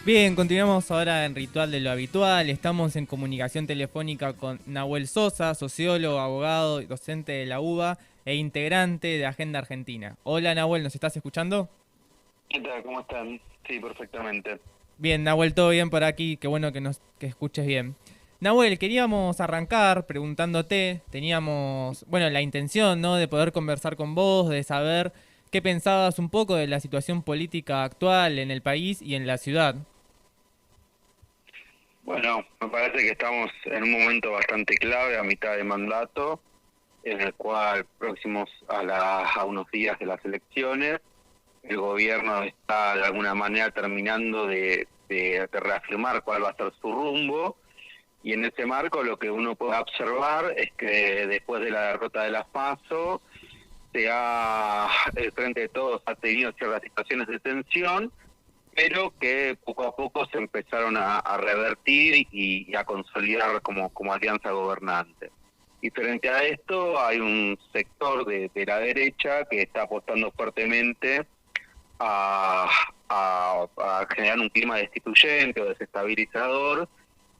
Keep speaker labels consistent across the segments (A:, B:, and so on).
A: Bien, continuamos ahora en Ritual de lo Habitual. Estamos en comunicación telefónica con Nahuel Sosa, sociólogo, abogado, docente de la UBA e integrante de Agenda Argentina. Hola Nahuel, ¿nos estás escuchando?
B: ¿Qué tal? ¿Cómo están? Sí, perfectamente.
A: Bien, Nahuel, todo bien por aquí. Qué bueno que escuches bien. Nahuel, queríamos arrancar preguntándote, teníamos, bueno, la intención, ¿no? De poder conversar con vos, de saber qué pensabas un poco de la situación política actual en el país y en la ciudad.
B: Bueno, me parece que estamos en un momento bastante clave a mitad de mandato, en el cual próximos a unos días de las elecciones, el gobierno está de alguna manera terminando de reafirmar cuál va a ser su rumbo, y en ese marco lo que uno puede observar es que después de la derrota de las PASO, el Frente de Todos ha tenido ciertas situaciones de tensión, pero que poco a poco se empezaron a revertir y a consolidar como alianza gobernante. Y frente a esto hay un sector de la derecha que está apostando fuertemente a, a generar un clima destituyente o desestabilizador,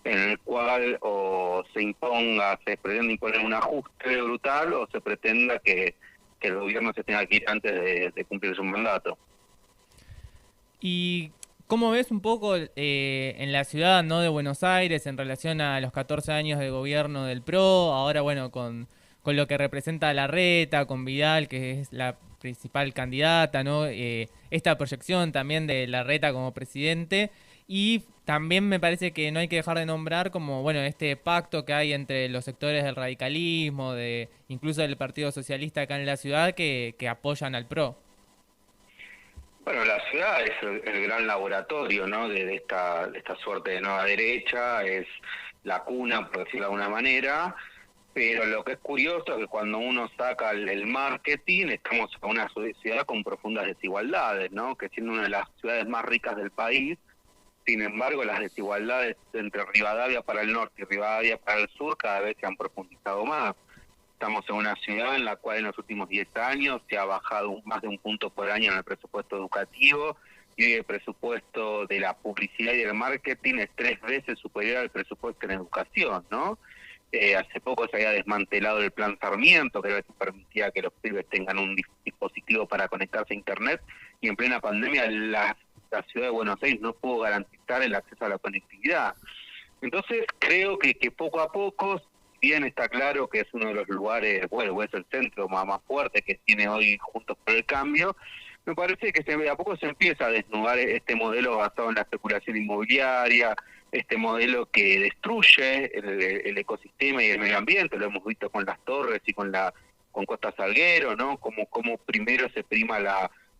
B: en el cual o se pretende imponer un ajuste brutal o se pretenda que el gobierno se tenga que ir antes de cumplir su mandato.
A: ¿Y cómo ves un poco en la ciudad, ¿no? De Buenos Aires en relación a los 14 años de gobierno del PRO, ahora bueno, con lo que representa Larreta, con Vidal, que es la principal candidata, ¿no? Esta proyección también de Larreta como presidente. Y también me parece que no hay que dejar de nombrar como, bueno, este pacto que hay entre los sectores del radicalismo, de incluso del Partido Socialista acá en la ciudad, que apoyan al PRO.
B: Bueno, la ciudad es el gran laboratorio, ¿no? De esta suerte de nueva derecha, es la cuna, por decirlo de alguna manera, pero lo que es curioso es que cuando uno saca el marketing, estamos en una ciudad con profundas desigualdades, ¿no? Que siendo una de las ciudades más ricas del país, sin embargo, las desigualdades entre Rivadavia para el norte y Rivadavia para el sur cada vez se han profundizado más. Estamos en una ciudad en la cual en los últimos 10 años se ha bajado más de un punto por año en el presupuesto educativo, y hoy el presupuesto de la publicidad y del marketing es 3 veces superior al presupuesto en educación, ¿no? Hace poco se había desmantelado el plan Sarmiento, que era el que permitía que los pibes tengan un dispositivo para conectarse a Internet, y en plena pandemia la ciudad de Buenos Aires no pudo garantizar el acceso a la conectividad. Entonces creo que poco a poco, si bien está claro que es uno de los lugares, bueno, es el centro más fuerte que tiene hoy Juntos por el Cambio, me parece que de a poco se empieza a desnudar este modelo basado en la especulación inmobiliaria, este modelo que destruye el ecosistema y el medio ambiente. Lo hemos visto con las torres y con Costa Salguero, ¿no? Como primero se prima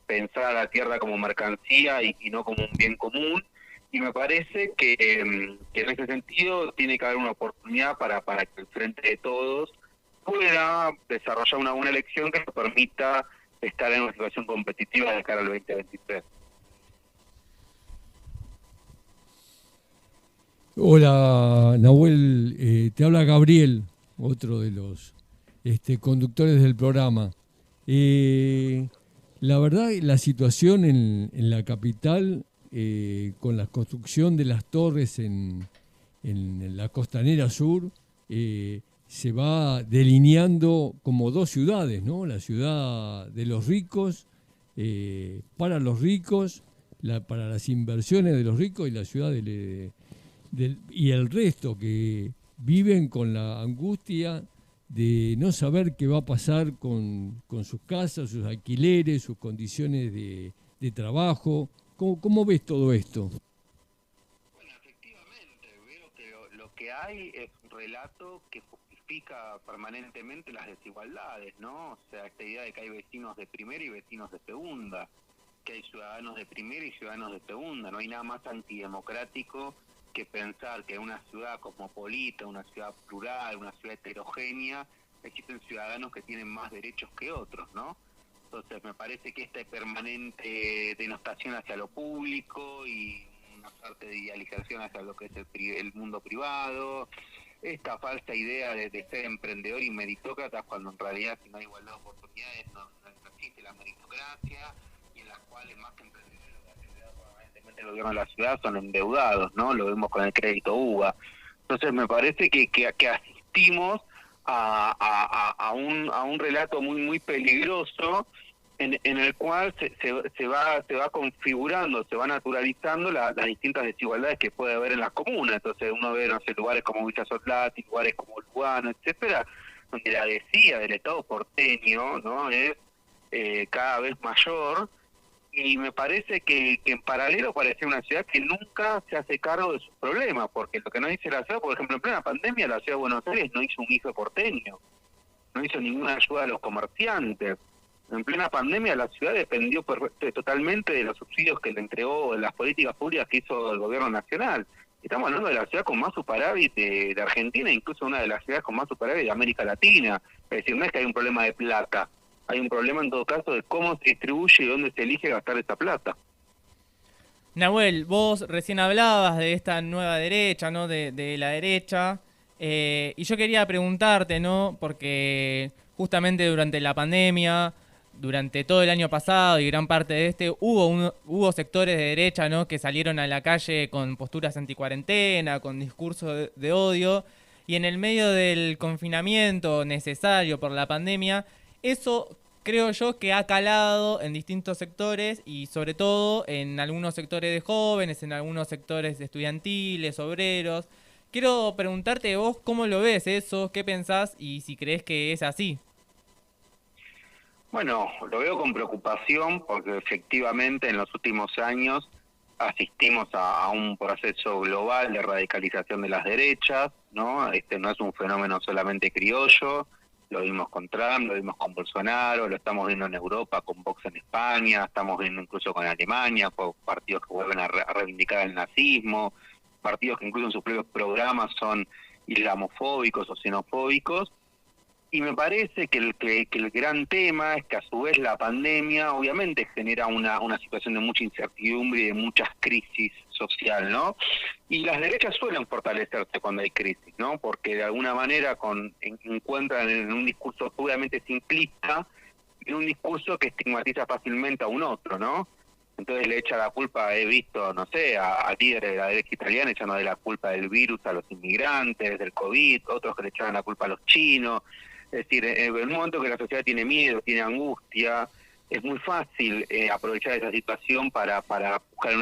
B: pensar a la tierra como mercancía y no como un bien común, y me parece que en ese sentido tiene que haber una oportunidad para que el Frente de Todos pueda desarrollar una buena elección que nos permita estar en una situación competitiva de cara al 2023.
C: Hola, Nahuel, te habla Gabriel, otro de los conductores del programa. Eh, la verdad, la situación en la capital, con la construcción de las torres en la costanera sur, se va delineando como dos ciudades, ¿no? La ciudad de los ricos, para los ricos, para las inversiones de los ricos, y la ciudad y el resto que viven con la angustia de no saber qué va a pasar con sus casas, sus alquileres, sus condiciones de trabajo. ¿Cómo ves todo esto?
B: Bueno, efectivamente, veo que lo que hay es un relato que justifica permanentemente las desigualdades, ¿no? O sea, esta idea de que hay vecinos de primera y vecinos de segunda, que hay ciudadanos de primera y ciudadanos de segunda. No hay nada más antidemocrático que pensar que en una ciudad cosmopolita, una ciudad plural, una ciudad heterogénea, existen ciudadanos que tienen más derechos que otros, ¿no? Entonces me parece que esta permanente denostación hacia lo público y una suerte de idealización hacia lo que es el mundo privado, esta falsa idea de ser emprendedor y meritócrata, cuando en realidad si no hay igualdad de oportunidades no existe la meritocracia, y en las cuales más que emprendedores permanentemente el gobierno de la ciudad son endeudados, ¿no? Lo vemos con el crédito UBA. Entonces me parece que asistimos a un relato muy peligroso en el cual se va configurando, se va naturalizando las distintas desigualdades que puede haber en las comunas. Entonces uno ve, no sé, lugares como Villa Soldati, lugares como Lugano, etcétera, donde la desidia del Estado porteño, ¿no?, es cada vez mayor. Y me parece que en paralelo parece una ciudad que nunca se hace cargo de sus problemas, porque lo que no dice la ciudad, por ejemplo, en plena pandemia, la ciudad de Buenos Aires no hizo un IFE porteño, no hizo ninguna ayuda a los comerciantes. En plena pandemia la ciudad dependió totalmente de los subsidios que le entregó, de las políticas públicas que hizo el gobierno nacional. Estamos hablando de la ciudad con más superávit de Argentina, incluso una de las ciudades con más superávit de América Latina. Es decir, no es que hay un problema de plata, hay un problema en todo caso de cómo se distribuye y dónde se elige gastar esa plata.
A: Nahuel, vos recién hablabas de esta nueva derecha, ¿no? De la derecha. Y yo quería preguntarte, ¿no? Porque justamente durante la pandemia, durante todo el año pasado y gran parte de este, hubo sectores de derecha, ¿no?, que salieron a la calle con posturas anticuarentena, con discursos de odio. Y en el medio del confinamiento necesario por la pandemia, eso creo yo que ha calado en distintos sectores y sobre todo en algunos sectores de jóvenes, en algunos sectores estudiantiles, obreros. Quiero preguntarte vos cómo lo ves eso, qué pensás y si crees que es así.
B: Bueno, lo veo con preocupación porque efectivamente en los últimos años asistimos a un proceso global de radicalización de las derechas, ¿no? Este no es un fenómeno solamente criollo, lo vimos con Trump, lo vimos con Bolsonaro, lo estamos viendo en Europa con Vox en España, estamos viendo incluso con Alemania, con partidos que vuelven a reivindicar el nazismo, partidos que incluso en sus propios programas son islamofóbicos o xenofóbicos. Y me parece que el gran tema es que a su vez la pandemia obviamente genera una situación de mucha incertidumbre y de muchas crisis social, ¿no? Y las derechas suelen fortalecerse cuando hay crisis, ¿no? Porque de alguna manera encuentran en un discurso obviamente simplista, en un discurso que estigmatiza fácilmente a un otro, ¿no? Entonces le echa la culpa, he visto, no sé, a líderes de la derecha italiana echando de la culpa del virus a los inmigrantes, del COVID, otros que le echaban la culpa a los chinos. Es decir, en un momento que la sociedad tiene miedo, tiene angustia, es muy fácil aprovechar esa situación para buscar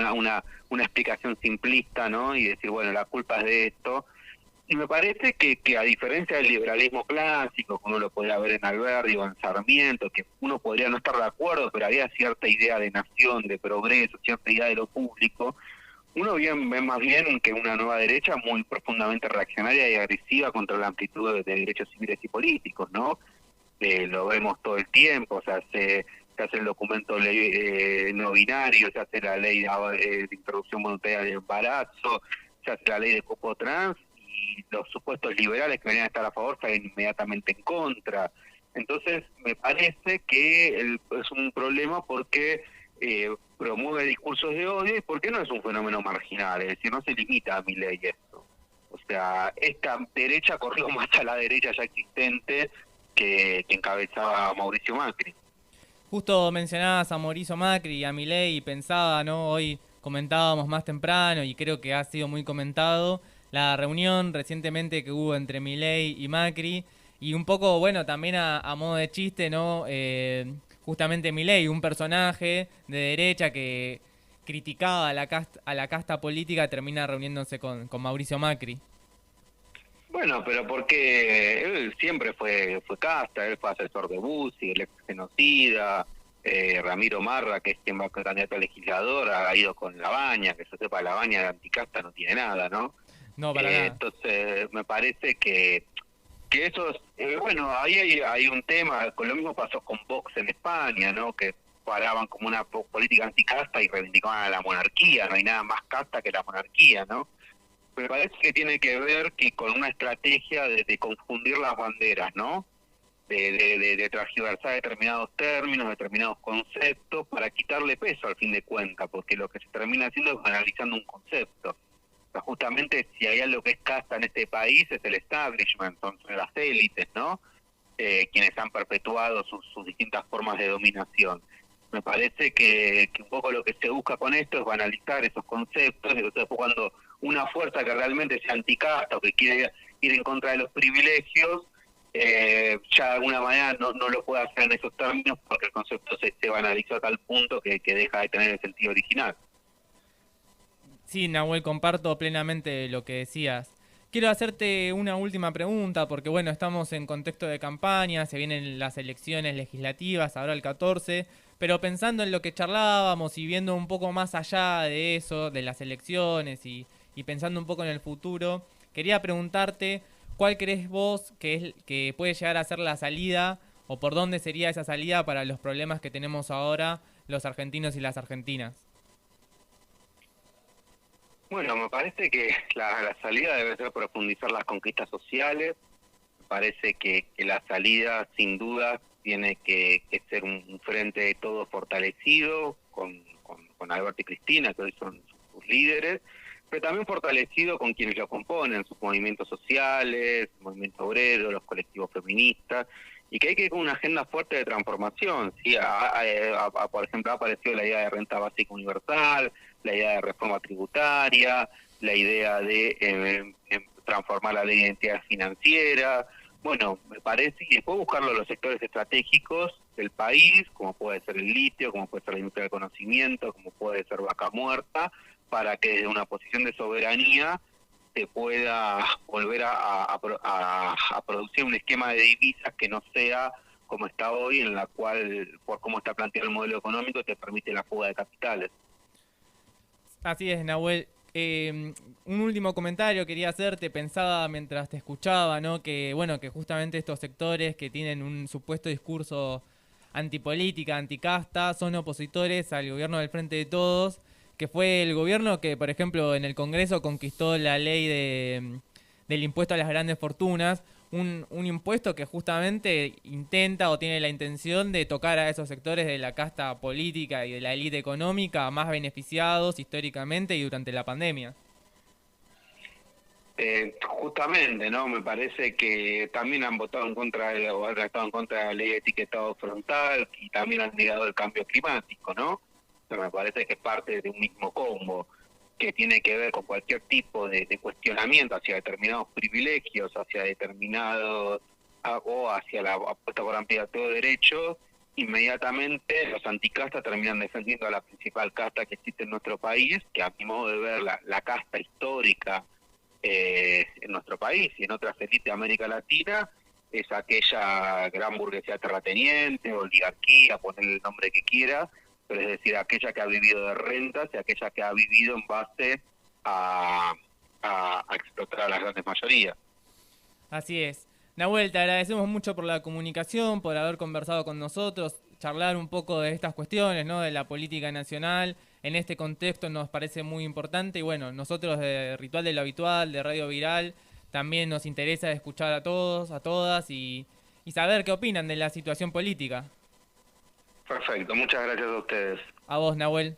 B: una explicación simplista, ¿no? Y decir, bueno, la culpa es de esto. Y me parece que a diferencia del liberalismo clásico, que uno lo podría ver en Alberti o en Sarmiento, que uno podría no estar de acuerdo, pero había cierta idea de nación, de progreso, cierta idea de lo público, uno ve más bien que una nueva derecha muy profundamente reaccionaria y agresiva contra la amplitud de derechos civiles y políticos, ¿no? Lo vemos todo el tiempo, se hace el documento ley no binario, se hace la ley de introducción voluntaria del embarazo, se hace la ley de cupo trans, y los supuestos liberales que venían a estar a favor salen inmediatamente en contra. Entonces me parece que es un problema porque promueve discursos de odio y porque no es un fenómeno marginal, es decir, no se limita a Milei esto. O sea, esta derecha corrió más a la derecha ya existente que encabezaba Mauricio Macri.
A: Justo mencionabas a Mauricio Macri y a Milei y pensaba, ¿no? Hoy comentábamos más temprano y creo que ha sido muy comentado la reunión recientemente que hubo entre Milei y Macri y un poco, bueno, también a modo de chiste, ¿no? Justamente Milei, un personaje de derecha que criticaba a la casta política, termina reuniéndose con Mauricio Macri.
B: Bueno, pero porque él siempre fue casta, él fue asesor de Bussi, el ex genocida, Ramiro Marra, que es quien va a candidato a legislador, ha ido con Labaña, que se sepa, Labaña de anticasta no tiene nada, ¿no?
A: No, para nada.
B: Entonces, me parece que eso es, bueno, ahí hay un tema, con lo mismo pasó con Vox en España, ¿no? Que paraban como una política anticasta y reivindicaban a la monarquía, no hay nada más casta que la monarquía, ¿no? Me parece que tiene que ver que con una estrategia de confundir las banderas, ¿no? De transgiversar determinados términos, determinados conceptos, para quitarle peso al fin de cuentas, porque lo que se termina haciendo es analizando un concepto. O sea, justamente si hay algo que es casta en este país es el establishment, son las élites, ¿no? Quienes han perpetuado sus distintas formas de dominación. Me parece que un poco lo que se busca con esto es banalizar esos conceptos, y entonces cuando una fuerza que realmente sea anticasta o que quiere ir en contra de los privilegios, ya de alguna manera no lo puede hacer en esos términos porque el concepto se banalizó a tal punto que deja de tener el sentido original.
A: Sí, Nahuel, comparto plenamente lo que decías. Quiero hacerte una última pregunta, porque bueno, estamos en contexto de campaña, se vienen las elecciones legislativas, ahora el 14, pero pensando en lo que charlábamos y viendo un poco más allá de eso, de las elecciones y pensando un poco en el futuro, quería preguntarte cuál crees vos que puede llegar a ser la salida o por dónde sería esa salida para los problemas que tenemos ahora los argentinos y las argentinas.
B: Bueno, me parece que la salida debe ser profundizar las conquistas sociales. Me parece que la salida, sin duda, tiene que ser un frente de todo fortalecido, con Alberto y Cristina, que hoy son sus líderes, pero también fortalecido con quienes lo componen, sus movimientos sociales, el movimiento obrero, los colectivos feministas, y que hay que ir con una agenda fuerte de transformación. ¿Sí? Por ejemplo, ha aparecido la idea de renta básica universal, la idea de reforma tributaria, la idea de transformar la ley de identidad financiera. Bueno, me parece que después buscarlo en los sectores estratégicos del país, como puede ser el litio, como puede ser la industria del conocimiento, como puede ser Vaca Muerta, para que desde una posición de soberanía se pueda volver a producir un esquema de divisas que no sea como está hoy, en la cual, por cómo está planteado el modelo económico, te permite la fuga de capitales.
A: Así es, Nahuel. Un último comentario quería hacerte, pensaba mientras te escuchaba, ¿no? Que bueno, que justamente estos sectores que tienen un supuesto discurso antipolítica, anticasta, son opositores al gobierno del Frente de Todos, que fue el gobierno que, por ejemplo, en el Congreso conquistó la ley del impuesto a las grandes fortunas, un impuesto que justamente intenta o tiene la intención de tocar a esos sectores de la casta política y de la élite económica más beneficiados históricamente y durante la pandemia.
B: Justamente, ¿no? Me parece que también han votado en contra o han estado en contra de la ley de etiquetado frontal y también han negado el cambio climático, ¿no? Pero me parece que es parte de un mismo combo que tiene que ver con cualquier tipo de cuestionamiento hacia determinados privilegios, hacia determinados o hacia la apuesta por ampliar todo derecho. Inmediatamente los anticastas terminan defendiendo a la principal casta que existe en nuestro país, que a mi modo de ver la casta histórica en nuestro país y en otras élites de América Latina, es aquella gran burguesía terrateniente, oligarquía, ponerle el nombre que quiera, pero es decir, aquella que ha vivido de rentas y aquella que ha vivido en base a explotar a las grandes mayorías.
A: Así es. Nahuel, te agradecemos mucho por la comunicación, por haber conversado con nosotros, charlar un poco de estas cuestiones, ¿no? De la política nacional. En este contexto nos parece muy importante y bueno, nosotros de Ritual de lo Habitual, de Radio Viral, también nos interesa escuchar a todos, a todas y saber qué opinan de la situación política.
B: Perfecto, muchas gracias a ustedes.
A: A vos, Nahuel.